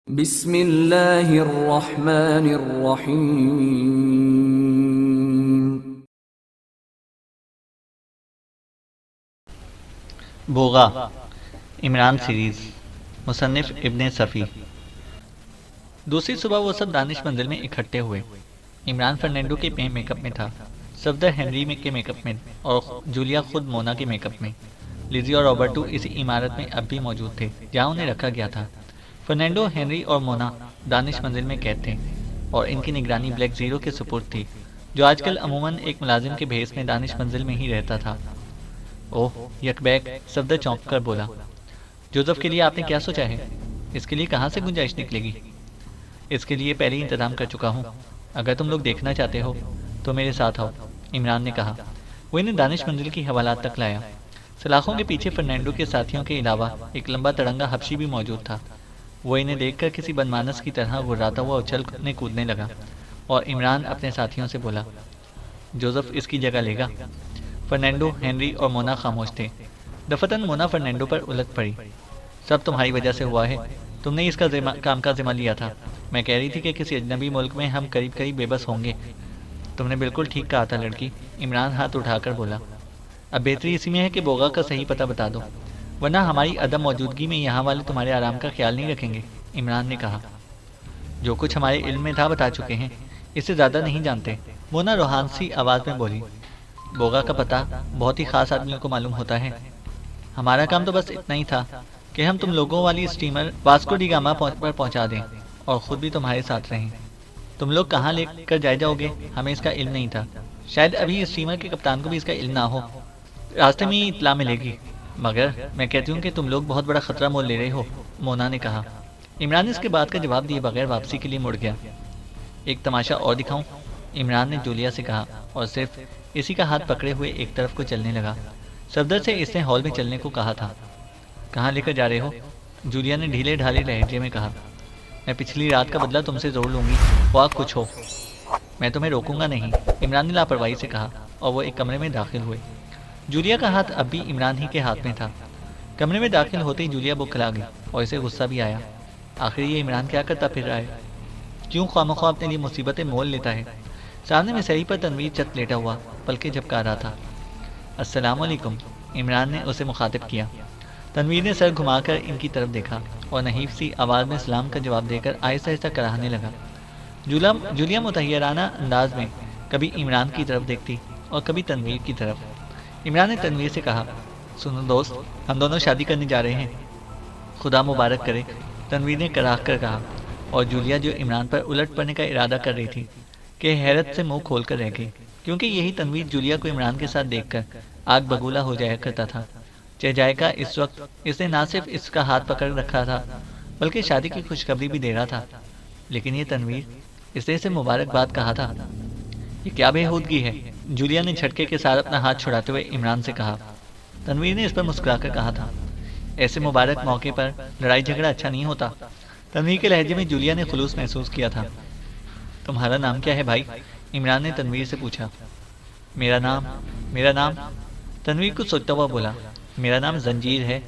بسم اللہ الرحمن الرحیم۔ بوغا عمران سیریز، مصنف ابن صفی۔ دوسری صبح وہ سب دانش منزل میں اکٹھے ہوئے۔ عمران فرنینڈو کے میک اپ میں تھا، صفدر ہنری کے میک اپ میں، اور جولیا خود مونا کے میک اپ میں۔ لیزی اور روبرٹو اسی عمارت میں اب بھی موجود تھے جہاں انہیں رکھا گیا تھا۔ فرنینڈو، ہنری اور مونا دانش منزل میں قید تھے اور ان کی نگرانی بلیک زیرو کے سپرد تھی، جو آج کل عموماً ایک ملازم کے بھیس میں دانش منزل میں ہی رہتا تھا۔ اوہ، یک بیک صفدر چونک کر بولا، جوزف کے لیے آپ نے کیا سوچا ہے؟ اس کے لیے کہاں سے گنجائش نکلے گی؟ اس کے لیے پہلے ہی انتظام کر چکا ہوں، اگر تم لوگ دیکھنا چاہتے ہو تو میرے ساتھ آؤ، عمران نے کہا۔ وہ انہیں دانش منزل کی حوالات تک لایا۔ سلاخوں کے پیچھے فرنینڈو کے ساتھیوں کے علاوہ ایک لمبا تڑنگا حبشی بھی موجود تھا۔ وہ انہیں دیکھ کر کسی بدمانس کی طرح گراتا ہوا اچھلنے کودنے لگا، اور عمران اپنے ساتھیوں سے بولا، جوزف اس کی جگہ لے گا۔ فرنینڈو، ہنری اور مونا خاموش تھے۔ دفتن مونا فرنینڈو پر الٹ پڑی۔ سب تمہاری وجہ سے ہوا ہے، تم نے اس کام کا ذمہ لیا تھا۔ میں کہہ رہی تھی کہ کسی اجنبی ملک میں ہم قریب قریب بے بس ہوں گے۔ تم نے بالکل ٹھیک کہا تھا لڑکی، عمران ہاتھ اٹھا کر بولا۔ اب بہتری اسی میں ہے کہ بوغا کا صحیح پتہ بتا دو، ورنہ ہماری عدم موجودگی میں یہاں والے تمہارے آرام کا خیال نہیں رکھیں گے، عمران نے کہا۔ جو کچھ ہمارے علم میں تھا بتا چکے ہیں، اس سے زیادہ نہیں جانتے، مونا روحانسی آواز میں بولی۔ بوغا کا پتہ بہت ہی خاص آدمیوں کو معلوم ہوتا ہے۔ ہمارا کام تو بس اتنا ہی تھا کہ ہم تم لوگوں والی اسٹیمر واسکو ڈی گاما پر پہنچا دیں اور خود بھی تمہارے ساتھ رہیں۔ تم لوگ کہاں لے کر جائے جاؤ گے ہمیں اس کا علم نہیں تھا، شاید ابھی اسٹیمر کے کپتان کو بھی اس کا علم نہ ہو، راستے میں ہی اطلاع ملے گی۔ مگر میں کہتی ہوں کہ تم لوگ بہت بڑا خطرہ مول لے رہے ہو، مونا نے کہا۔ عمران اس کے بعد کا جواب دیے بغیر واپسی کے لیے مڑ گیا۔ ایک تماشا اور دکھاؤں، عمران نے جولیا سے کہا، اور صرف اسی کا ہاتھ پکڑے ہوئے ایک طرف کو چلنے لگا۔ صفدر سے اس نے ہال میں چلنے کو کہا تھا۔ کہاں لے کر جا رہے ہو؟ جولیا نے ڈھیلے ڈھالے لہجے میں کہا۔ میں پچھلی رات کا بدلہ تم سے ضرور لوں گی، خواہ کچھ ہو۔ میں تمہیں روکوں گا نہیں، عمران نے لاپرواہی سے کہا، اور وہ ایک کمرے میں داخل ہوئے۔ جولیا کا ہاتھ اب بھی عمران ہی کے ہاتھ میں تھا۔ کمرے میں داخل ہوتے ہی جولیا بکھلا گئی اور اسے غصہ بھی آیا۔ آخر یہ عمران کیا کرتا پھر رہا ہے؟ کیوں خواہ مخواہ اپنے لیے مصیبتیں مول لیتا ہے؟ سامنے میں سری پر تنویر چت لیٹا ہوا پلکیں جھپکا رہا تھا۔ السلام علیکم، عمران نے اسے مخاطب کیا۔ تنویر نے سر گھما کر ان کی طرف دیکھا اور نحیف سی آواز میں سلام کا جواب دے کر آہستہ آہستہ کراہنے لگا۔ جولیا متحیرانہ انداز میں کبھی عمران کی طرف دیکھتی اور کبھی تنویر کی طرف۔ عمران نے تنویر سے کہا، سنو دوست، ہم دونوں شادی کرنے جا رہے ہیں۔ خدا مبارک کرے، تنویر نے کراہ کر کہا، اور جولیا جو عمران پر الٹ پڑنے کا ارادہ کر رہی تھی کہ حیرت سے منہ کھول کر رہ گئی، کیونکہ یہی تنویر جولیا کو عمران کے ساتھ دیکھ کر آگ بگولا ہو جایا کرتا تھا۔ جائے کا اس وقت اس نے نہ صرف اس کا ہاتھ پکڑ رکھا تھا بلکہ شادی کی خوشخبری بھی دے رہا تھا، لیکن یہ تنویر، اس نے اسے مبارکباد کہا تھا۔ یہ کیا بے ہودگی ہے، جولیا نے جھٹکے کے ساتھ اپنا ہاتھ چھڑاتے ہوئے عمران سے کہا۔ تنویر نے اس پر مسکرا کر کہا تھا، ایسے مبارک موقع پر لڑائی جھگڑا اچھا نہیں ہوتا۔ تنویر کے لہجے میں جولیا نے خلوص محسوس کیا تھا۔ تمہارا نام کیا ہے بھائی؟ عمران نے تنویر سے پوچھا۔ میرا نام تنویر کچھ سوچتا ہوا بولا، میرا نام زنجیر ہے۔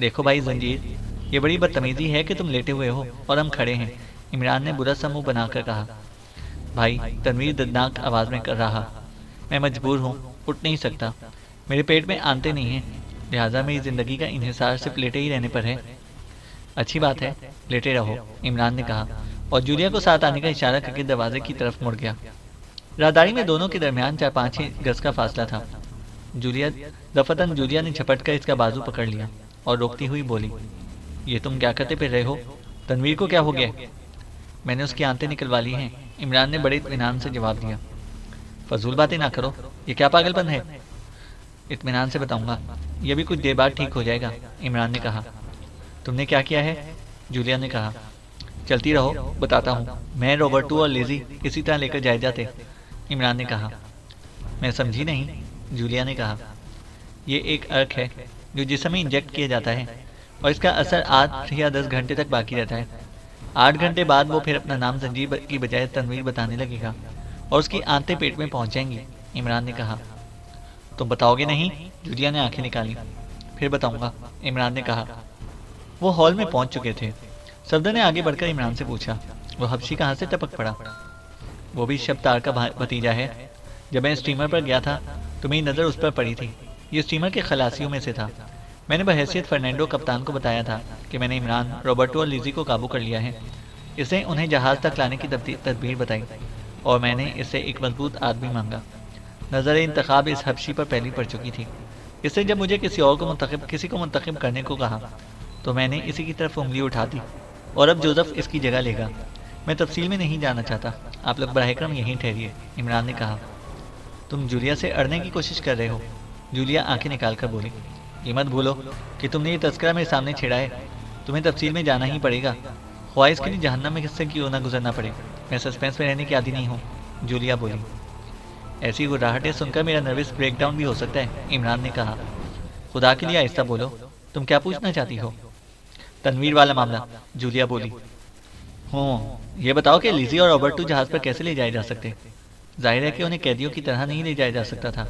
دیکھو بھائی زنجیر، یہ بڑی بدتمیزی ہے کہ تم لیٹے ہوئے ہو اور ہم کھڑے ہیں، عمران نے برا سا منہ بنا کر کہا۔ بھائی، تنویر دردناک آواز میں کر رہا، میں مجبور ہوں، اٹھ نہیں سکتا، میرے پیٹ میں آنتے نہیں ہیں، لہٰذا میری زندگی کا انحصار صرف لیٹے ہی رہنے پر ہے۔ اچھی بات ہے، لیٹے رہو، عمران نے کہا، اور جولیا کو ساتھ آنے کا اشارہ کر کے دروازے کی طرف مڑ گیا۔ راہداری میں دونوں کے درمیان 4-5 گز کا فاصلہ تھا۔ دفتن جولیا نے جھپٹ کر اس کا بازو پکڑ لیا اور روکتی ہوئی بولی، یہ تم کیا کرتے پھر رہے ہو؟ تنویر کو کیا ہو گیا؟ میں نے اس کی آنتیں نکلوا لی ہیں، عمران نے بڑے اطمینان سے جواب دیا۔ فضول باتیں نہ کرو، یہ کیا پاگل پن ہے؟ اطمینان سے بتاؤں گا، یہ بھی کچھ دیر بعد ٹھیک ہو جائے گا، عمران نے کہا۔ تم نے کیا کیا ہے؟ جولیا نے کہا۔ چلتی رہو، بتاتا ہوں، میں، روبرٹو اور لیزی اسی طرح لے کر جائے جاتے، عمران نے کہا۔ میں سمجھی نہیں، جولیا نے کہا۔ یہ ایک ارک ہے جو جسم میں انجیکٹ کیا جاتا ہے اور اس کا اثر 8 یا 10 گھنٹے تک باقی رہتا ہے۔ 8 گھنٹے بعد وہ پھر اپنا نام زنجیر کی بجائے تنویر بتانے لگے گا اور اس کی آنتیں پیٹ میں پہنچ جائیں گی، عمران نے کہا۔ تم بتاؤ گے نہیں؟ جولیا نے آنکھیں نکالی۔ پھر بتاؤں گا، عمران نے کہا۔ وہ ہال میں پہنچ چکے تھے۔ صفدر نے آگے بڑھ کر عمران سے پوچھا، وہ حبشی کہاں سے ٹپک پڑا؟ وہ بھی شبتار کا بھتیجا ہے۔ جب میں اسٹیمر پر گیا تھا تو میری نظر اس پر پڑی تھی۔ یہ اسٹیمر کے خلاصیوں میں سے تھا۔ میں نے بحیثیت فرنینڈو کپتان کو بتایا تھا کہ میں نے عمران، روبرٹو اور لیزی کو قابو کر لیا ہے۔ اس نے انہیں جہاز تک لانے کی تدبیر بتائی اور میں نے اس سے ایک مضبوط آدمی مانگا۔ نظر انتخاب اس حبشی پر پہلی پڑ چکی تھی۔ اس نے جب مجھے کسی کو منتخب کرنے کو کہا تو میں نے اسی کی طرف انگلی اٹھا دی، اور اب جوزف اس کی جگہ لے گا۔ میں تفصیل میں نہیں جانا چاہتا، آپ لوگ براہ کرم یہیں ٹھہریے، عمران نے کہا۔ تم جولیا سے اڑنے کی کوشش کر رہے ہو؟ جولیا آنکھیں نکال کر بولی۔ یہ مت بھولو کہ تم نے یہ تذکرہ میرے سامنے چھیڑا ہے، تمہیں تفصیل میں جانا ہی پڑے گا، خواہش کے لیے جہنم میں کس سے کیوں نہ گزرنا پڑے۔ میں سسپینس میں رہنے کی عادی نہیں ہوں، جولیا بولی۔ ایسی گراہٹیں سن کر میرا نروس بریک ڈاؤن بھی ہو سکتا ہے، عمران نے کہا۔ خدا کے لیے آہستہ بولو، تم کیا پوچھنا چاہتی ہو؟ تنویر والا معاملہ، جولیا بولی۔ یہ بتاؤ کہ لیزی اور روبرٹو جہاز پر کیسے لے جائے جا سکتے؟ ظاہر ہے کہ انہیں قیدیوں کی طرح نہیں لے جایا جا سکتا تھا۔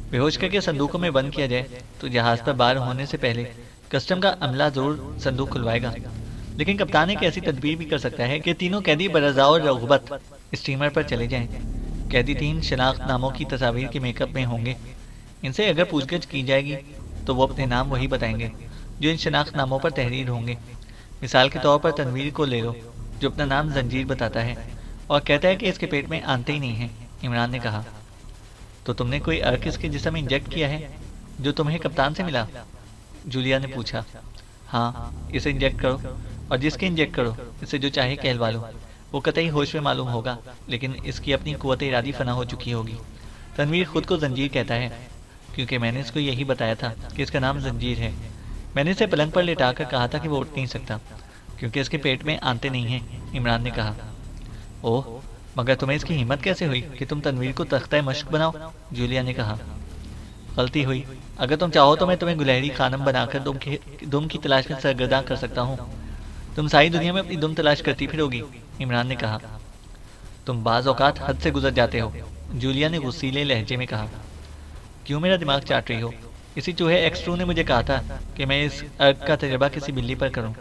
بے ہوش کر کے صندوقوں میں بند کیا جائے تو جہاز پر بار ہونے سے پہلے کسٹم کا عملہ ضرور صندوق کھلوائے گا، لیکن کپتان ایک ایسی تدبیر بھی کر سکتا ہے کہ تینوں قیدی برضا اور رغبت اسٹیمر پر چلے جائیں۔ قیدی 3 شناخت ناموں کی تصاویر کے میک اپ میں ہوں گے۔ ان سے اگر پوچھ گچھ کی جائے گی تو وہ اپنے نام وہی بتائیں گے جو ان شناخت ناموں پر تحریر ہوں گے۔ مثال کے طور پر تنویر کو لے لو، جو اپنا نام زنجیر بتاتا ہے اور کہتا ہے کہ اس کے پیٹ میں آنتے ہی نہیں ہیں، عمران نے کہا۔ تو تم نے کوئی ارک اس کے جسم میں انجیکٹ کیا ہے جو تمہیں کپتان سے ملا؟ جولیا نے پوچھا۔ ہاں، اسے انجیکٹ کرو، اور جس کے انجیکٹ کرو اسے جو چاہے کہلوا لو، وہ قطعی ہوش میں معلوم ہوگا، لیکن اس کی اپنی قوت ارادی فنا ہو چکی ہوگی۔ تنویر خود کو زنجیر کہتا ہے کیونکہ میں نے اس کو یہی بتایا تھا کہ اس کا نام زنجیر ہے۔ میں نے اسے پلنگ پر لٹا کر کہا تھا کہ وہ اٹھ نہیں سکتا کیونکہ اس کے پیٹ میں آنتے نہیں ہیں، عمران نے کہا۔ اوہ، مگر تمہیں اس کی ہمت کیسے ہوئی کہ تم تنویر کو تختہ مشق بناؤ؟ جولیا نے کہا۔ غلطی ہوئی، اگر تم چاہو تو میں تمہیں گلہری خانم بنا کر دم کی تلاش میں سرگرداں کر سکتا ہوں۔ تم ساری دنیا میں اپنی دم تلاش کرتی پھرو گی، عمران نے کہا۔ تم بعض اوقات حد سے گزر جاتے ہو، جولیا نے غصیلے لہجے میں کہا۔ کیوں میرا دماغ چاٹ رہی ہو؟ اسی چوہے ایکسٹرو نے مجھے کہا تھا کہ میں اس ارک کا تجربہ کسی بلی پر کروں،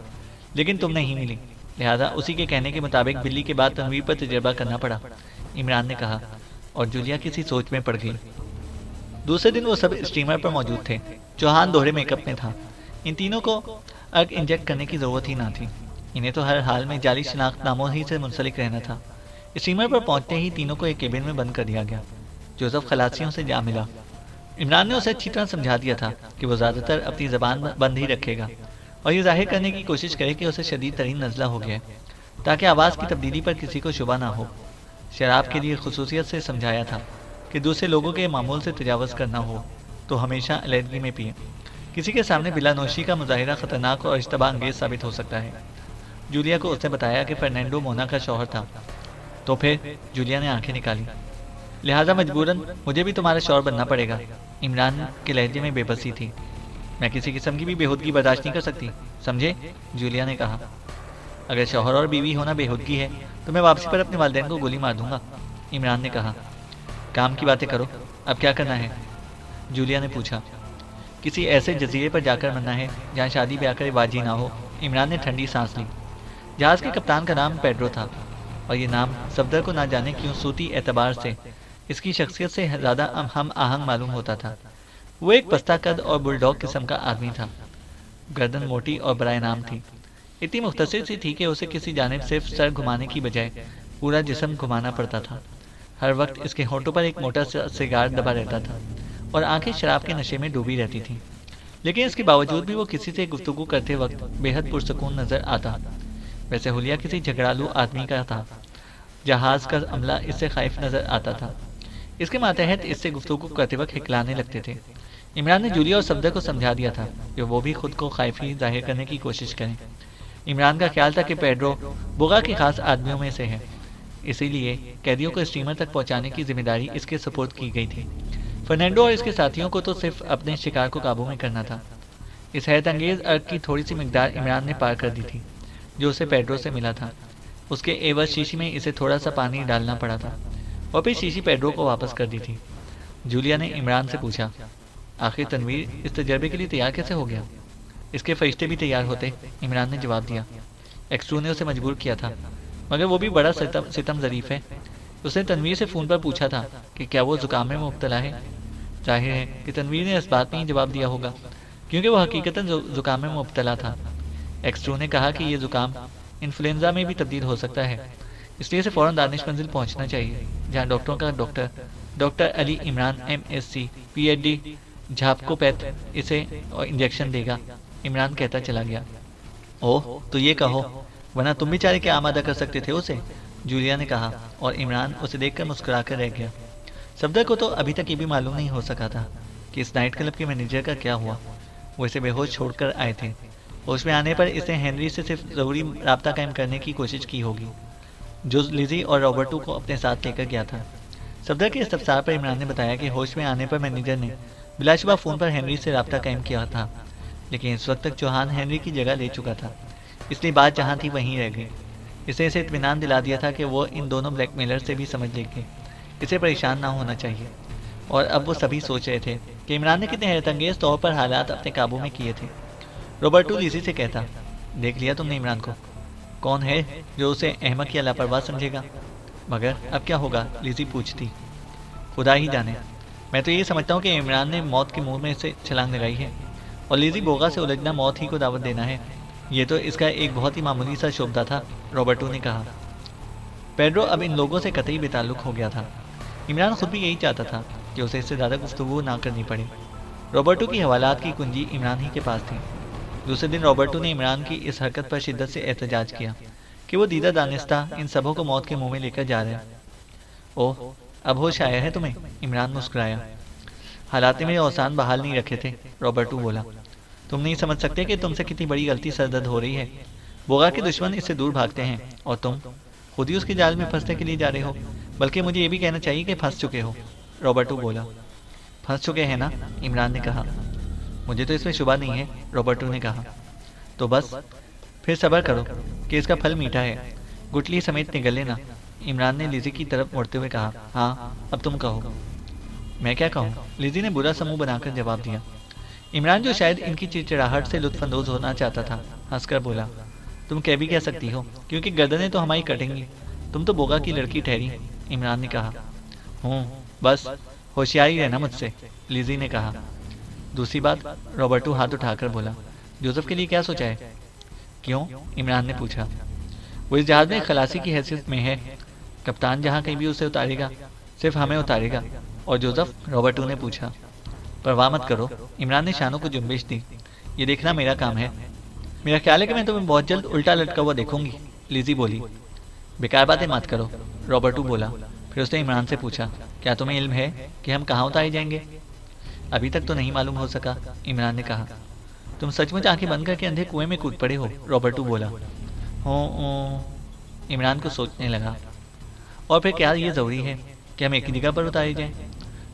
لیکن تم نہیں ملی، لہذا اسی کے کہنے کے مطابق بلی کے بعد تنویر پر تجربہ کرنا پڑا، عمران نے کہا، اور جولیا کسی سوچ میں پڑ گئی۔ دوسرے دن وہ سب اسٹیمر پر موجود تھے۔ چوہان دوہرے میک اپ میں تھا۔ ان تینوں کو ارک انجیکٹ کرنے کی ضرورت ہی نہ تھی، انہیں تو ہر حال میں جعلی شناخت ناموں ہی سے منسلک رہنا تھا۔ اسٹیمر پر پہنچتے ہی تینوں کو ایک کیبن میں بند کر دیا گیا۔ جوزف خلاصیوں سے جا ملا۔ عمران نے اسے اچھی طرح سمجھا دیا تھا کہ وہ زیادہ تر اپنی زبان بند ہی رکھے گا اور یہ ظاہر کرنے کی کوشش کرے کہ اسے شدید ترین نزلہ ہو گیا ہے، تاکہ آواز کی تبدیلی پر کسی کو شبہ نہ ہو۔ شراب کے لیے خصوصیت سے سمجھایا تھا کہ دوسرے لوگوں کے معمول سے تجاوز کرنا ہو تو ہمیشہ علیحدگی میں پئیں۔ کسی کے سامنے بلا نوشی کا مظاہرہ خطرناک اور اشتباہ انگیز ثابت ہو سکتا ہے۔ جولیا کو اس نے بتایا کہ فرنینڈو مونا کا شوہر تھا۔ تو پھر؟ جولیا نے آنکھیں نکالی۔ لہٰذا مجبوراً مجھے بھی تمہارا شوہر بننا پڑے گا، عمران کے لہجے میں بے بسی تھی۔ میں کسی قسم کی بھی بےہودگی برداشت نہیں کر سکتی، سمجھے؟ جولیا نے کہا۔ اگر شوہر اور بیوی ہونا بےہودگی ہے تو میں واپسی پر اپنے والدین کو گولی مار دوں گا، عمران نے کہا۔ کام کی باتیں کرو، اب کیا کرنا ہے؟ جولیا نے پوچھا۔ کسی ایسے جزیرے پر جا کر مرنا ہے جہاں شادی بیاہ کر واجی نہ ہو، عمران نے ٹھنڈی سانس لی۔ جہاز کے کپتان کا نام پیڈرو تھا، اور یہ نام صفدر کو نہ جانے کیوں صوتی اعتبار سے اس کی شخصیت سے زیادہ ہم آہنگ معلوم ہوتا تھا۔ وہ ایک پستہ قد اور بلڈاگ قسم کا آدمی تھا۔ گردن موٹی اور برائے نام تھی، اتنی مختصر سی تھی کہ اسے کسی جانب صرف سر گھمانے کی بجائے پورا جسم گھمانا پڑتا تھا۔ ہر وقت اس کے ہونٹوں پر ایک موٹا سگار دبا رہتا تھا اور آنکھیں شراب کے نشے میں ڈوبی رہتی تھیں، لیکن اس کے باوجود بھی وہ کسی سے گفتگو کرتے وقت بے حد پرسکون نظر آتا۔ ویسے حلیہ کسی جھگڑالو آدمی کا تھا، جہاز کا عملہ اس سے خائف نظر آتا تھا، اس کے ماتحت اس سے گفتگو کرتے وقت ہکلانے لگتے تھے۔ عمران نے جولیا اور صفدر کو سمجھا دیا تھا کہ وہ بھی خود کو خائفی ظاہر کرنے کی کوشش کریں۔ عمران کا خیال تھا کہ پیڈرو بوگا کے خاص آدمیوں میں سے ہے، اسی لیے قیدیوں کو اسٹیمر تک پہنچانے کی ذمہ داری اس کے سپرد کی گئی تھی۔ فرنینڈو اور اس کے ساتھیوں کو تو صرف اپنے شکار کو قابو میں کرنا تھا۔ اس حیرت انگیز ارک کی تھوڑی سی مقدار عمران نے پار کر دی تھی جو اسے پیڈرو سے ملا تھا۔ اس کے عوض شیشی میں اسے تھوڑا سا پانی ڈالنا پڑا تھا اور پھر شیشی پیڈرو کو واپس کر دی تھی۔ جولیا نے عمران سے پوچھا، آخر تنویر اس تجربے کے لیے تیار کیسے ہو گیا؟ اس کے فرشتے بھی تیار ہوتے، عمران نے جواب دیا۔ ایکسٹرو نے اسے مجبور کیا تھا، مگر وہ بھی بڑا ستم ظریف ہے۔ اس نے تنویر سے فون پر پوچھا تھا کہ کیا وہ زکام میں مبتلا ہے۔ ظاہر ہے کہ تنویر نے اس بات میں ہی جواب دیا ہوگا، کیونکہ وہ حقیقتاً زکام میں مبتلا تھا۔ ایکسٹرو نے کہا کہ یہ زکام انفلوئنزا میں بھی تبدیل ہو سکتا ہے، اس لیے اسے فوراً دانش منزل پہنچنا چاہیے، جہاں ڈاکٹروں کا doctor Ali Imran MSc PhD جھاپکوپیتھ اسے انجیکشن دے گا۔ عمران کہتا چلا گیا۔ اوہ تو یہ کہو، ورنہ تم بیچارے کیا آمادہ کر سکتے تھے اسے، جولیا نے کہا، اور عمران اسے دیکھ کر مسکرا کر رہ گیا۔ صفدر کو تو ابھی تک یہ بھی معلوم نہیں ہو سکا تھا کہ اس نائٹ کلب کے مینیجر کا کیا ہوا۔ وہ اسے بے ہوش چھوڑ کر آئے تھے۔ ہوش میں آنے پر اس نے ہنری سے صرف ضروری رابطہ قائم کرنے کی کوشش کی ہوگی، جو لیزی اور رابرٹو کو اپنے ساتھ لے کر گیا تھا۔ صفدر کے استفسار پر عمران نے بتایا کہ ہوش میں آنے پر مینیجر نے بلا شبہ فون پر ہنری سے رابطہ قائم کیا تھا، لیکن اس وقت تک چوہان ہنری کی جگہ لے چکا تھا، اس لیے بات جہاں تھی وہیں رہ گئی۔ اسے اطمینان دلا دیا تھا کہ وہ ان دونوں بلیک میلر سے بھی سمجھ لے گے، اسے پریشان نہ ہونا چاہیے۔ اور اب وہ سبھی سوچ رہے تھے کہ عمران نے کتنے حیرت انگیز طور پر حالات اپنے قابو میں کیے تھے۔ روبرٹو لیزی سے کہتا، دیکھ لیا تم نے عمران کو؟ کون ہے جو اسے احمق یا لاپرواہ سمجھے گا؟ مگر اب کیا ہوگا؟ لیزی پوچھتی۔ خدا ہی جانے، میں تو یہ سمجھتا ہوں کہ عمران نے موت کے منہ میں سے چھلانگ لگائی ہے، اور لیزی بوغا سے الجھنا موت ہی کو دعوت دینا ہے۔ یہ تو اس کا ایک بہت ہی معمولی سا شعبہ تھا، روبرٹو نے کہا۔ پیڈرو اب ان لوگوں سے قطعی بے تعلق ہو گیا تھا۔ عمران خود بھی یہی چاہتا تھا کہ اسے اس سے زیادہ گفتگو نہ کرنی پڑے۔ روبرٹو کی حوالات کی کنجی عمران ہی کے پاس تھی۔ دوسرے دن روبرٹو نے عمران کی اس حرکت پر شدت سے احتجاج کیا کہ وہ دیدہ دانستہ ان سبوں کو موت کے منہ میں لے کر جا رہے ہیں۔ اوہ اب ہوش آیا ہے تمہیں؟ عمران مسکرایا۔ حالات نے میرے اوسان بحال نہیں رکھے تھے، روبرٹو بولا۔ تم نہیں سمجھ سکتے کہ تم سے کتنی بڑی غلطی سردرد ہو رہی ہے۔ بوغا کے دشمن اس سے دور بھاگتے ہیں اور تم خود ہی اس کے جال میں پھنسنے کے لیے جا رہے ہو۔ بلکہ مجھے یہ بھی کہنا چاہیے کہ پھنس چکے ہو، روبرٹو بولا۔ پھنس چکے ہیں نا؟ عمران نے کہا۔ مجھے تو اس میں شبہ نہیں ہے، روبرٹو نے کہا۔ تو بس پھر صبر کرو کہ اس کا پھل میٹھا ہے، گٹلی سمیت نگل لینا، عمران نے لیزی کی طرف مڑتے ہوئے کہا۔ ہاں اب تم کہو۔ میں کیا کہوں؟ لیزی نے برا سمو بنا کر جواب دیا۔ عمران جو شاید ان کی چڑچڑاہٹ سے لطف اندوز ہونا چاہتا تھا، ہنس کر بولا، تم کہہ بھی کہہ سکتی ہو، کیونکہ گردنیں تو ہماری کٹیں گی، تم تو بوغا کی لڑکی ٹھہری، عمران نے کہا۔ بس ہوشیاری رہنا مجھ سے، لیزی نے کہا۔ دوسری بات، روبرٹو ہاتھ اٹھا کر بولا، جوزف کے لیے کیا سوچا ہے؟ کیوں؟ عمران نے پوچھا۔ وہ اس جہاز میں خلاصی کی حیثیت میں ہے، کپتان جہاں کہیں بھی اسے اتارے گا صرف ہمیں اتارے گا۔ اور جوزف؟ روبرٹو نے پوچھا۔ پرواہ مت کرو، عمران نے شانوں کو جنبش دی، یہ دیکھنا میرا کام ہے۔ میرا خیال ہے کہ میں تمہیں بہت جلد الٹا لٹکا ہوا دیکھوں گی، لیزی بولی۔ بیکار باتیں مت کرو، روبرٹو بولا۔ پھر اس نے عمران سے پوچھا، کیا تمہیں علم ہے کہ ہم کہاں اتارے جائیں گے؟ ابھی تک تو نہیں معلوم ہو سکا، عمران نے کہا۔ تم سچ مچ آنکھیں بند کر کے اندھے کنویں میں کود پڑے ہو، روبرٹو بولا۔ عمران کو سوچنے لگا۔ اور پھر کیا یہ ضروری ہے کہ ہم ایک ہی جگہ پر اتارے جائیں؟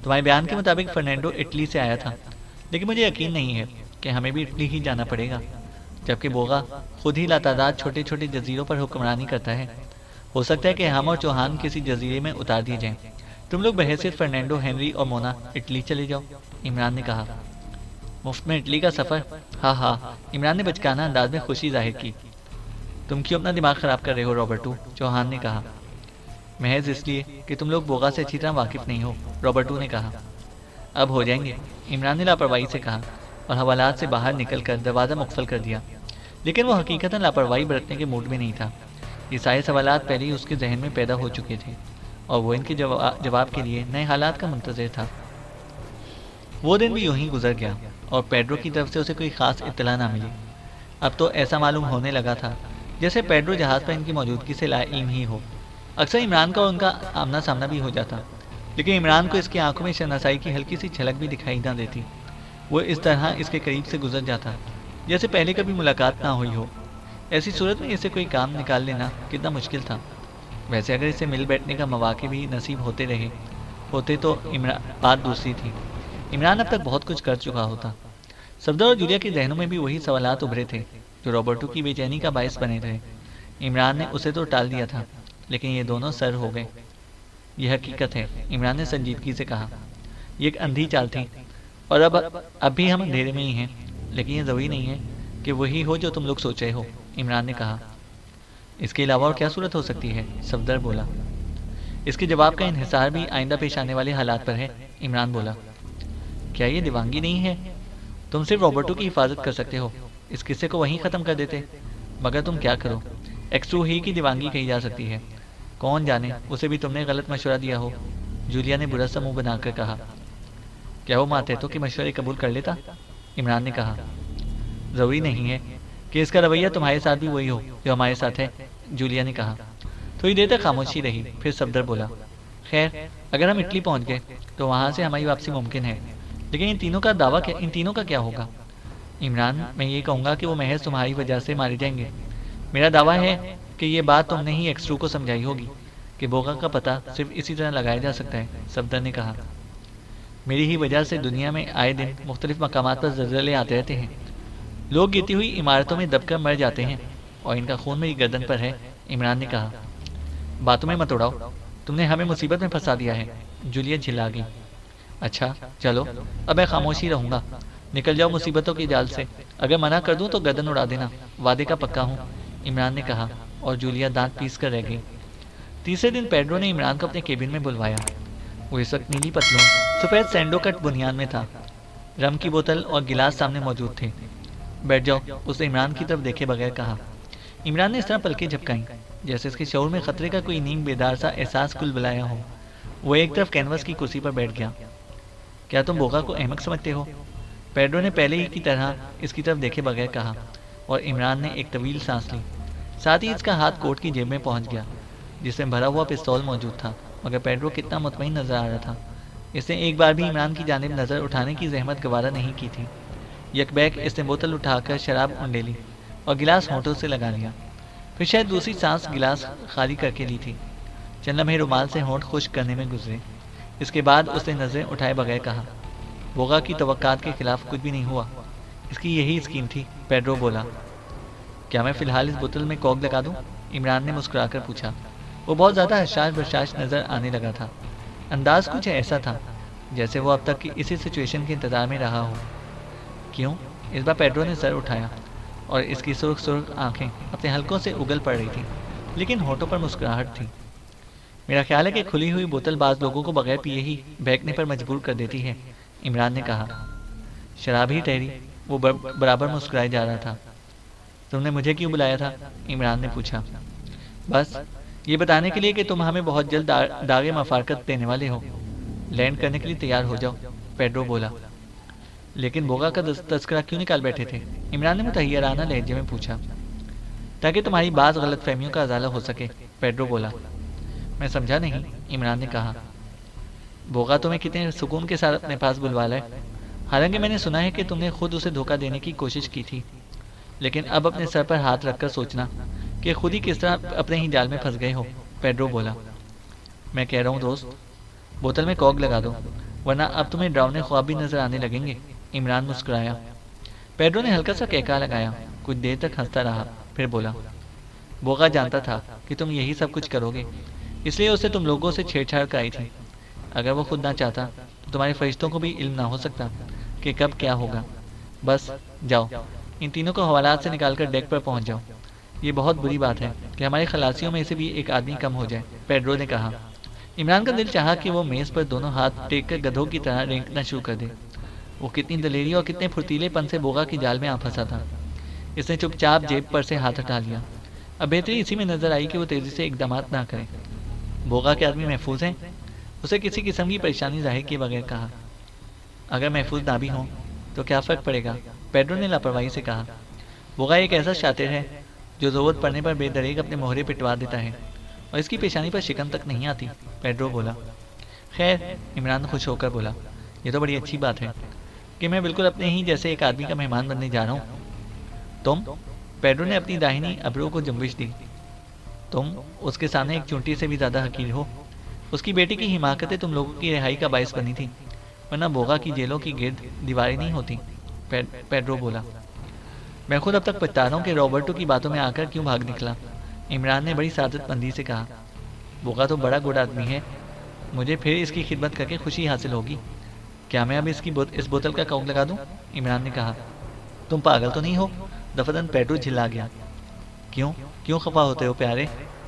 تمہارے بیان کے مطابق فرنینڈو اٹلی سے آیا تھا، لیکن مجھے یقین نہیں ہے کہ ہمیں بھی اٹلی ہی جانا پڑے گا، جبکہ بوغا خود ہی لاتعداد چھوٹے چھوٹے جزیروں پر حکمرانی کرتا ہے۔ ہو سکتا ہے کہ ہم اور چوہان کسی جزیرے میں اتار دیے جائیں، تم لوگ بحیثیت فرنینڈو، ہنری اور مونا اٹلی چلے جاؤ، عمران نے کہا۔ مفت میں اٹلی کا سفر؟ ہاں ہاں، عمران نے بچکانہ انداز میں خوشی ظاہر کی۔ تم کیوں اپنا دماغ خراب کر رہے ہو روبرٹو؟ چوہان نے کہا۔ محض اس لیے کہ تم لوگ بوغا سے اچھی طرح واقف نہیں ہو، روبرٹو نے کہا۔ اب ہو جائیں گے، عمران نے لاپرواہی سے کہا، اور حوالات سے باہر نکل کر دروازہ مقفل کر دیا۔ لیکن وہ حقیقتاً لاپرواہی برتنے کے موڈ میں نہیں تھا۔ یہ سارے سوالات پہلے ہی اس کے ذہن میں پیدا ہو چکے تھے، اور وہ ان کے جواب کے لیے نئے حالات کا منتظر تھا۔ وہ دن بھی یوں ہی گزر گیا، اور پیڈرو کی طرف سے اسے کوئی خاص اطلاع نہ ملی۔ اب تو ایسا معلوم ہونے لگا تھا جیسے پیڈرو جہاز پر ان کی موجودگی سے لا علم ہی ہو۔ اکثر عمران کا اور ان کا آمنا سامنا بھی ہو جاتا، لیکن عمران کو اس کی آنکھوں میں شناسائی کی ہلکی سی جھلک بھی دکھائی نہ دیتی۔ وہ اس طرح اس کے قریب سے گزر جاتا جیسے پہلے کبھی ملاقات نہ ہوئی ہو۔ ایسی صورت میں اسے کوئی کام نکال لینا کتنا مشکل تھا۔ ویسے اگر اسے مل بیٹھنے کا مواقع بھی نصیب ہوتے تو بات دوسری تھی۔ عمران اب تک بہت کچھ کر چکا ہوتا۔ صفدر اور جولیا کے ذہنوں میں بھی وہی سوالات ابھرے تھے جو روبرٹو کی بے چینی کا باعث بنے تھے۔ عمران نے اسے تو ٹال دیا تھا، لیکن یہ دونوں سر ہو گئے۔ یہ حقیقت ہے، عمران نے سنجیدگی سے کہا۔ یہ ایک اندھی چال تھی، اور اب بھی ہم اندھیرے میں ہی ہیں، لیکن یہ ضروری نہیں ہے کہ وہی ہو جو تم لوگ سوچ رہے ہو، عمران نے کہا۔ اس کے علاوہ اور کیا صورت ہو سکتی ہے؟ صفدر بولا۔ اس کے جواب کا انحصار بھی آئندہ پیش آنے والے حالات پر ہے، عمران بولا۔ کیا یہ دیوانگی نہیں ہے؟ تم صرف روبرٹو کی حفاظت کر سکتے ہو، اس قصے کو وہیں ختم کر دیتے، مگر تم کیا کرو، ایکسٹرو ہی کی دیوانگی کہی جا سکتی ہے، کون جانے اسے بھی تم نے غلط مشورہ دیا ہو، جولیا نے برا سا منہ بنا کر کہا۔ کیا وہ ماتحتوں کے مشورے قبول کر لیتا؟ عمران نے کہا۔ ضروری نہیں ہے کہ اس کا رویہ تمہارے ساتھ بھی وہی ہو جو ہمارے ساتھ ہے، جولیا نے کہا۔ تھوڑی دیر تک خاموشی رہی، پھر صفدر بولا۔ خیر، اگر ہم اٹلی پہنچ گئے تو وہاں سے ہماری واپسی ممکن ہے، لیکن ان تینوں کا کیا ہوگا؟ عمران، میں یہ کہوں گا کہ وہ محض تمہاری وجہ سے مارے جائیں گے۔ میرا دعویٰ ہے کہ یہ بات تم نے ہی ایکسٹرو کو سمجھائی ہوگی کہ بوغا کا پتہ صرف اسی طرح لگایا جا سکتا ہے، صفدر نے کہا۔ میری ہی وجہ سے دنیا میں آئے دن مختلف مقامات پر زلزلے آتے رہتے ہیں، لوگ گرتی ہوئی عمارتوں میں دب کر مر جاتے ہیں، اور ان کا خون میری گردن پر ہے، عمران نے کہا۔ باتوں میں مت اڑاؤ، تم نے ہمیں مصیبت میں پھنسا دیا ہے، جولیا جھلا گئی۔ اچھا چلو، اب میں خاموشی رہوں گا، نکل جاؤ مصیبتوں کی جال سے، اگر منع کر دوں تو گردن اڑا دینا، وعدے کا پکا ہوں، عمران نے کہا، اور جولیا دانت پیس کر رہ گئی۔ تیسرے دن پیڈرو نے عمران کو اپنے کیبن میں بلوایا۔ وہ اس وقت نیلی پتلون، سفید سینڈو کٹ بنیان میں تھا، رم کی بوتل اور گلاس سامنے موجود تھے۔ بیٹھ جاؤ، اس نے عمران کی طرف دیکھے بغیر کہا۔ عمران نے اس طرح پلکیں جھپکائیں جیسے اس کے شعور میں خطرے کا کوئی نیم بیدار سا احساس کل بلایا ہو۔ وہ ایک طرف کینوس کی کرسی پر بیٹھ گیا۔ کیا تم بوغا کو احمق سمجھتے ہو؟ پیڈرو نے پہلے ہی کی طرح اس کی طرف دیکھے بغیر کہا، اور عمران نے ایک طویل سانس لی۔ ساتھ ہی اس کا ہاتھ کوٹ کی جیب میں پہنچ گیا جس میں بھرا ہوا پستول موجود تھا، مگر پیڈرو کتنا مطمئن نظر آ رہا تھا۔ اس نے ایک بار بھی عمران کی جانب نظر اٹھانے کی زحمت گوارا نہیں کی تھی۔ یک بیک اس نے بوتل اٹھا کر شراب انڈے لی اور گلاس ہونٹوں سے لگا لیا، پھر شاید دوسری سانس گلاس خالی کر کے لی تھی۔ چند لمحے رومال سے ہونٹ خشک کرنے میں گزرے۔ اس کے بعد اس نے نظریں اٹھائے بغیر کہا، بوغا کی توقعات کے خلاف کچھ بھی نہیں ہوا، اس کی یہی اسکیم تھی، پیڈرو بولا۔ کیا میں فی الحال اس بوتل میں کوک لگا دوں؟ عمران نے مسکرا کر پوچھا۔ وہ بہت زیادہ حشاش بشاش نظر آنے لگا تھا، انداز کچھ ایسا تھا جیسے وہ اب تک کی اسی سچویشن کے انتظار میں رہا ہو۔ کیوں؟ اس بار پیڈرو نے سر اٹھایا اور اس کی سرخ سرخ آنکھیں اپنے حلقوں سے اگل پڑ رہی تھیں، لیکن ہونٹوں پر مسکراہٹ تھی۔ میرا خیال ہے کہ کھلی ہوئی بوتل بعض لوگوں کو بغیر پیے ہی بہکنے پر مجبور کر دیتی ہے، عمران نے کہا۔ شراب ہی ٹھہری، وہ برابر مسکرائے جا رہا تھا۔ تم نے مجھے کیوں بلایا تھا؟ عمران نے پوچھا۔ بس یہ بتانے کے لیے کہ تم ہمیں بہت جلد داغ مفارقت دینے والے ہو، لینڈ کرنے کے لیے تیار ہو جاؤ، پیڈرو بولا۔ لیکن بوغا کا تذکرہ کیوں نکال بیٹھے تھے؟ عمران نے متحیرانہ لہجے میں پوچھا۔ تاکہ تمہاری بعض غلط فہمیوں کا ازالہ ہو سکے، پیڈرو بولا۔ میں سمجھا نہیں، عمران نے کہا۔ بوغا تمہیں کتنے سکون کے ساتھ اپنے پاس بلوا لائے، حالانکہ میں نے سنا ہے کہ تم نے خود اسے دھوکہ دینے کی کوشش کی تھی، لیکن اب اپنے سر پر ہاتھ رکھ کر سوچنا کہ خود ہی کس طرح اپنے ہی جال میں پھنس گئے ہو، پیڈرو بولا۔ میں کہہ رہا ہوں دوست، بوتل میں کوک لگا دو، ورنہ اب تمہیں ڈراؤنے خواب بھی نظر آنے لگیں گے، عمران مسکرایا۔ پیڈرو نے ہلکا سا کہکا لگایا، کچھ دیر تک ہنستا رہا، پھر بولا۔ بوغا جانتا تھا کہ تم یہی سب کچھ کرو گے، اس لیے اسے تم لوگوں سے چھیڑ چھاڑ کرائی تھی۔ اگر وہ خود نہ چاہتا تو تمہارے فرشتوں کو بھی علم نہ ہو سکتا کہ کب کیا ہوگا۔ بس جاؤ، ان تینوں کو حوالات سے نکال کر ڈیک پر پہنچ جاؤ۔ یہ بہت بری بات ہے کہ ہمارے خلاصیوں میں سے بھی ایک آدمی کم ہو جائے، پیڈرو نے کہا۔ عمران کا دل چاہا کہ وہ میز پر دونوں ہاتھ ٹیک کر گدھوں کی طرح رینگنا شروع کر دے۔ وہ کتنی دلیری اور کتنے پھرتیلے پن سے بوغا کی جال میں آ پھنسا تھا۔ اس نے چپ چاپ جیب پر سے ہاتھ ہٹا لیا۔ اب بہتری اسی میں نظر آئی کہ وہ تیزی سے اقدامات نہ کرے۔ بوغا کے آدمی محفوظ ہیں؟ اسے کسی قسم کی پریشانی ظاہر کیے بغیر کہا۔ اگر محفوظ نہ بھی ہوں تو کیا فرق پڑے گا، پیڈرو نے لاپرواہی سے کہا۔ بوغا ایک ایسا شاطر ہے جو ضرورت پڑنے پر بے دریغ اپنے مہرے پٹوا دیتا ہے، اور اس کی پیشانی پر شکن تک نہیں آتی، پیڈرو بولا۔ خیر، عمران خوش ہو کر بولا، یہ تو بڑی اچھی بات ہے کہ میں بالکل اپنے ہی جیسے ایک آدمی کا مہمان بننے جا رہا ہوں۔ تم؟ پیڈرو نے اپنی داہنی ابرو کو جنبش دی۔ تم اس کے سامنے ایک چونٹی سے بھی زیادہ حقیر ہو۔ اس کی بیٹی کی حماقتیں تم لوگوں کی رہائی کا باعث بنی تھی، ورنہ بوغا کی جیلوں کی گرد دیواریں نہیں ہوتی، پیڈرو بولا۔ میں خود اب تک پچھتا رہا ہوں کہ روبرٹو کی باتوں میں آ کر کیوں بھاگ نکلا، عمران نے بڑی سعادت مندی سے کہا۔ بوغا تو بڑا گڈ آدمی ہے، مجھے پھر اس کی خدمت کر کے خوشی حاصل ہوگی۔ کیا میں اب اس بوتل کا کوک لگا دوں؟ عمران نے کہا۔ تم پاگل تو نہیں ہو؟ دفعتاً پیڈرو جھلا گیا۔ کیوں کیوں خفا ہوتے ہو پیارے؟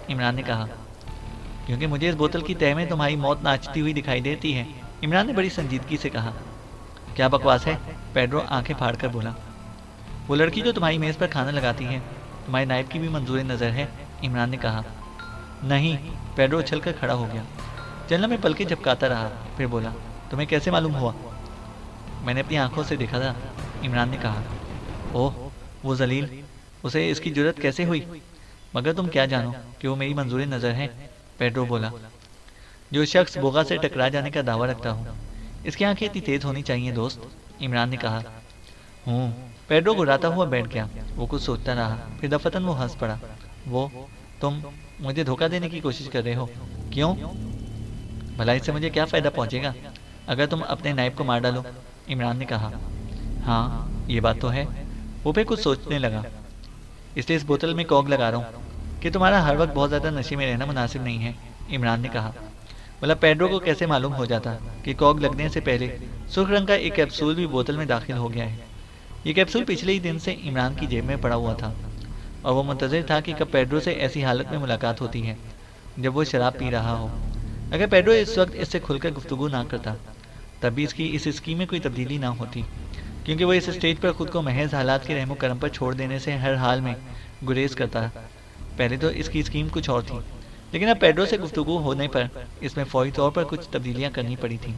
عمران نے کہا۔ کیونکہ مجھے اس بوتل کی تہ میں تمہاری موت ناچتی ہوئی دکھائی دیتی ہے، عمران نے بڑی سنجیدگی سے کہا۔ کیا بکواس ہے؟ پیڈرو آنکھیں پھاڑ کر بولا۔ وہ لڑکی جو تمہاری میز پر کھانا لگاتی ہے، تمہارے نائب کی بھی منظور نظر ہے، عمران نے کہا۔ نہیں، پیڈرو اچھل کر کھڑا ہو گیا۔ جنرل میں پلکیں جھپکاتا رہا، پھر بولا، تمہیں کیسے معلوم ہوا؟ میں نے اپنی آنکھوں سے دیکھا تھا، عمران نے کہا۔ اوہ، وہ ذلیل، اسے اس کی جرت کیسے ہوئی؟ مگر تم کیا جانو کہ وہ میری منظور نظر ہے، پیڈرو بولا۔ جو شخص بوغا سے ٹکرا جانے کا دعویٰ رکھتا ہوں، اس کی آنکھیں اتنی تیز ہونی چاہیے دوست، عمران نے کہا۔ پیڈرو گھراتا ہوا بیٹھ گیا۔ وہ کچھ سوچتا رہا، پھر دفتن وہ ہنس پڑا۔ تم مجھے دھوکہ دینے کی کوشش کر رہے ہو؟ کیوں؟ بھلا اس سے مجھے کیا فائدہ پہنچے گا اگر تم اپنے نائب کو مار ڈالو، عمران نے کہا۔ ہاں، یہ بات تو ہے۔ وہ پھر کچھ سوچنے لگا۔ اس لیے اس بوتل میں کوک لگا رہا ہوں کہ تمہارا ہر وقت بہت زیادہ نشے میں رہنا مناسب نہیں ہے، عمران نے کہا۔ بھلا پیڈرو کو کیسے معلوم ہو جاتا کہ کوک لگنے سے پہلے سرخ رنگ کا ایک کیپسول بھی بوتل میں داخل ہو گیا ہے؟ یہ کیپسول پچھلے ہی دن سے عمران کی جیب میں پڑا ہوا تھا، اور وہ منتظر تھا کہ کب پیڈرو سے ایسی حالت میں ملاقات ہوتی ہے جب وہ شراب پی رہا ہو۔ اگر پیڈرو اس وقت اس سے کھل کر گفتگو نہ کرتا، تب بھی اس کی اس اسکیم میں کوئی تبدیلی نہ ہوتی، کیونکہ وہ اس اسٹیج پر خود کو محض حالات کے رحم و کرم پر چھوڑ دینے سے ہر حال میں گریز کرتا۔ پہلے تو اس کی اسکیم کچھ اور تھی، لیکن اب پیڈرو سے گفتگو ہونے پر اس میں فوری طور پر کچھ تبدیلیاں کرنی پڑی تھیں۔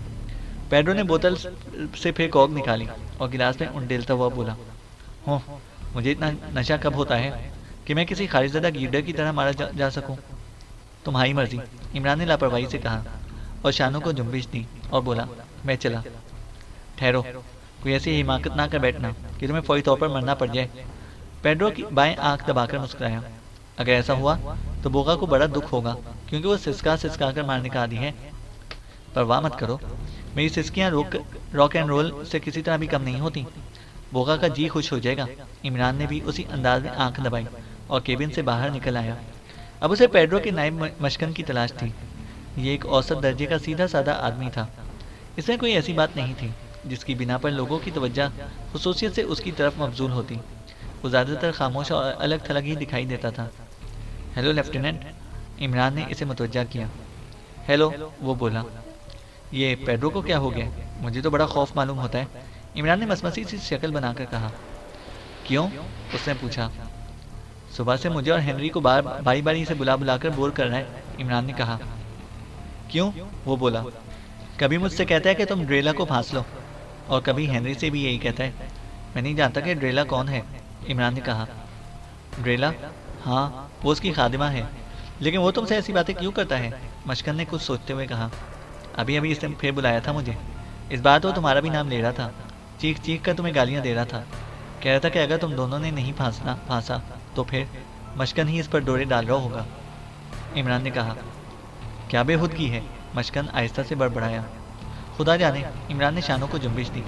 پیڈرو نے بوتل سے پھر کوک نکالی اور گلاس میں انڈیلتا ہوا بولا، مجھے اتنا نشہ کب ہوتا ہے کہ میں کسی خارج زدہ گیڈر کی طرح مارا جا سکوں؟ تمہاری مرضی، عمران نے لاپرواہی سے کہا اور شانوں کو جنبش دی اور بولا، میں چلا۔ ٹھہرو، کوئی ایسی حماقت نہ کر بیٹھنا کہ تمہیں فوری طور پر مرنا پڑ جائے، پیڈرو کی بائیں آنکھ دبا کر مسکرایا۔ اگر ایسا ہوا تو بوغا کو بڑا دکھ ہوگا، کیونکہ وہ سسکا کر مارنے کا عادی ہے۔ پرواہ مت کرو، میری سسکیاں راک اینڈ رول سے کسی طرح بھی کم نہیں ہوتی، بوغا کا جی خوش ہو جائے گا۔ عمران نے بھی اسی انداز میں آنکھ دبائی اور کیبن سے باہر نکل آیا۔ اب اسے پیڈرو کے نائب مشکن کی تلاش تھی۔ یہ ایک اوسط درجے کا سیدھا سادہ آدمی تھا۔ اس میں کوئی ایسی بات نہیں تھی جس کی بنا پر لوگوں کی توجہ خصوصیت سے اس کی طرف مبذول ہوتی۔ وہ زیادہ تر خاموش اور الگ تھلگ ہی دکھائی دیتا تھا۔ ہیلو لیفٹیننٹ، عمران نے اسے متوجہ کیا۔ ہیلو، وہ بولا۔ یہ پیڈرو کو کیا ہو گیا؟ مجھے تو بڑا خوف معلوم ہوتا ہے، عمران نے مسمسی سی شکل بنا کر کہا۔ کیوں؟ اس نے پوچھا۔ صبح سے مجھے اور ہنری کو باری باری سے بلا کر بور کر رہا ہے، عمران نے کہا۔ کیوں؟ وہ بولا۔ کبھی مجھ سے کہتا ہے کہ تم ڈریلا کو پھانس لو، اور کبھی ہنری سے بھی یہی کہتا ہے۔ میں نہیں جانتا کہ ڈریلا کون ہے، عمران نے کہا۔ ڈریلا؟ ہاں، وہ اس کی خادمہ ہے، لیکن وہ تم سے ایسی باتیں کیوں کرتا ہے؟ مشکن نے کچھ سوچتے ہوئے کہا۔ ابھی اس نے پھر بلایا تھا مجھے، اس بات وہ تمہارا بھی نام لے رہا تھا، چیخ چیخ کر تمہیں گالیاں دے رہا تھا، کہہ رہا تھا کہ اگر تم دونوں نے نہیں پھانسا تو پھر مشکن ہی اس پر ڈورے ڈال رہا ہوگا، عمران نے کہا۔ کیا بے خودگی ہے، مشکن آہستہ سے بڑبڑایا۔ خدا جانے، عمران نے شانوں کو جنبش دی،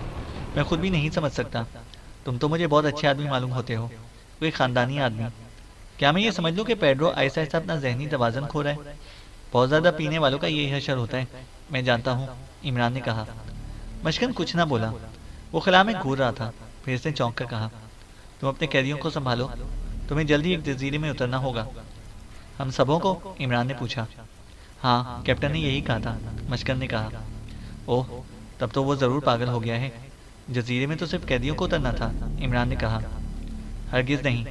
میں خود بھی نہیں سمجھ سکتا۔ تم تو مجھے بہت اچھے آدمی معلوم ہوتے ہو، کوئی خاندانی آدمی۔ کیا میں یہ سمجھ لوں کہ پیڈرو آہستہ آہستہ اپنا ذہنی توازن کھو رہا ہے؟ بہت زیادہ پینے والوں کا یہی حشر ہوتا ہے، میں جانتا ہوں، عمران نے کہا۔ مشکن کچھ نہ بولا، وہ خلا میں گھور رہا تھا، پھر اس نے چونک کر کہا، تم اپنے قیدیوں کو سنبھالو، تمہیں جلدی ایک جزیرے میں اترنا ہوگا۔ ہم سبوں کو؟ عمران نے پوچھا۔ ہاں، کیپٹن نے یہی کہا تھا، مشکن نے کہا۔ اوہ، تب تو وہ ضرور پاگل ہو گیا ہے، جزیرے میں تو صرف قیدیوں کو اترنا تھا، عمران نے کہا۔ ہرگز نہیں،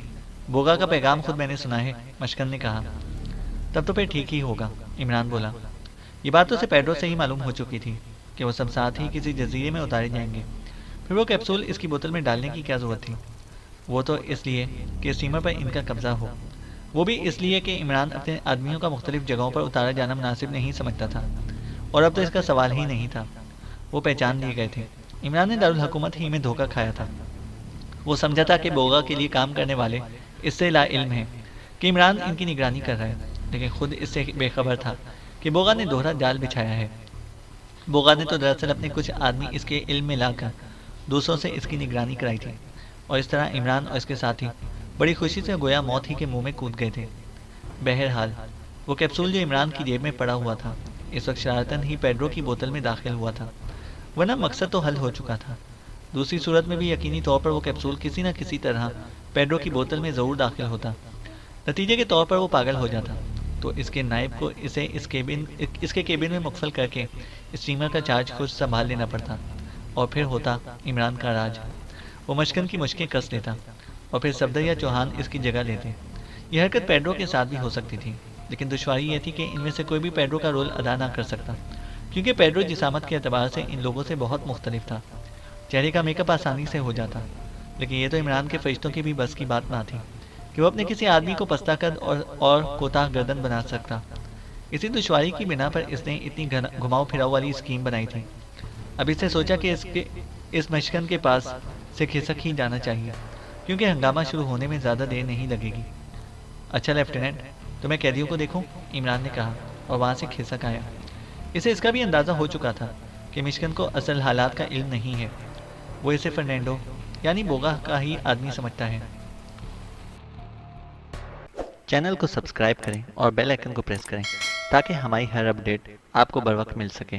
بوغا کا پیغام خود میں نے سنا ہے، مشکن نے کہا۔ تب تو پھر ٹھیک ہی ہوگا، عمران بولا۔ یہ بات تو اسے پیڈرو سے ہی معلوم ہو چکی تھی کہ وہ سب ساتھ ہی کسی جزیرے میں اتارے جائیں گے، پھر وہ کیپسول اس کی بوتل میں ڈالنے کی کیا ضرورت تھی؟ وہ تو اس لیے کہ اسٹیمر پر ان کا قبضہ ہو، وہ بھی اس لیے کہ عمران اپنے آدمیوں کا مختلف جگہوں پر اتارا جانا مناسب نہیں سمجھتا تھا، اور اب تو اس کا سوال ہی نہیں تھا، وہ پہچان لیے گئے تھے۔ عمران نے دارالحکومت ہی میں دھوکہ کھایا تھا، وہ سمجھا تھا کہ بوغا کے لیے کام کرنے والے اس سے لا علم ہیں کہ عمران ان کی نگرانی کر رہا ہے، لیکن خود اس سے بے خبر تھا کہ بوغا نے دوہرا جال بچھایا ہے۔ بوغا نے تو دراصل اپنے کچھ آدمی اس کے علم میں لا کر دوسروں سے اس کی نگرانی کرائی تھی، اور اس طرح عمران اور اس کے ساتھی بڑی خوشی سے گویا موت ہی کے منہ میں کود گئے تھے۔ بہرحال وہ کیپسول جو عمران کی جیب میں پڑا ہوا تھا اس وقت شرارتاً ہی پیڈرو کی بوتل میں داخل ہوا تھا، ورنہ مقصد تو حل ہو چکا تھا۔ دوسری صورت میں بھی یقینی طور پر وہ کیپسول کسی نہ کسی طرح پیڈرو کی بوتل میں ضرور داخل ہوتا، نتیجے کے طور پر وہ پاگل ہو جاتا تو اس کے نائب کو اسے اس کے کیبن میں مقفل کر کے اسٹیمر کا چارج خود سنبھال لینا پڑتا، اور پھر ہوتا عمران کا راج۔ وہ مشکن کی مشکیں کس لیتا اور پھر صفدر یا چوہان اس کی جگہ لیتے۔ یہ حرکت پیڈرو کے ساتھ بھی ہو سکتی تھی، لیکن دشواری یہ تھی کہ ان میں سے کوئی بھی پیڈرو کا رول ادا نہ کر سکتا، کیونکہ پیڈرو جسامت کے اعتبار سے ان لوگوں سے بہت مختلف تھا۔ چہرے کا میک اپ آسانی سے ہو جاتا، لیکن یہ تو عمران کے فرشتوں کی بھی بس کی بات نہ تھی کہ وہ اپنے کسی آدمی کو پستہ قد اور کوتاہ گردن بنا سکتا۔ اسی دشواری کی بنا پر اس نے اتنی گھماؤ پھراؤ والی اسکیم بنائی تھی۔ اب اس نے سوچا کہ اس مشکن کے پاس سے کھسک ہی جانا چاہیے، کیونکہ ہنگامہ شروع ہونے میں زیادہ دیر نہیں لگے گی۔ اچھا لیفٹیننٹ، تو میں قیدیوں کو دیکھوں، عمران نے کہا، اور وہاں سے کھسک آیا۔ اسے اس کا بھی اندازہ ہو چکا تھا کہ مشکن کو اصل حالات کا علم نہیں ہے، وہ اسے فرنینڈو یعنی بوگا کا ہی آدمی سمجھتا ہے۔ چینل کو سبسکرائب کریں اور بیل آئیکن کو پریس کریں تاکہ ہماری ہر اپڈیٹ آپ کو بر وقت مل سکے۔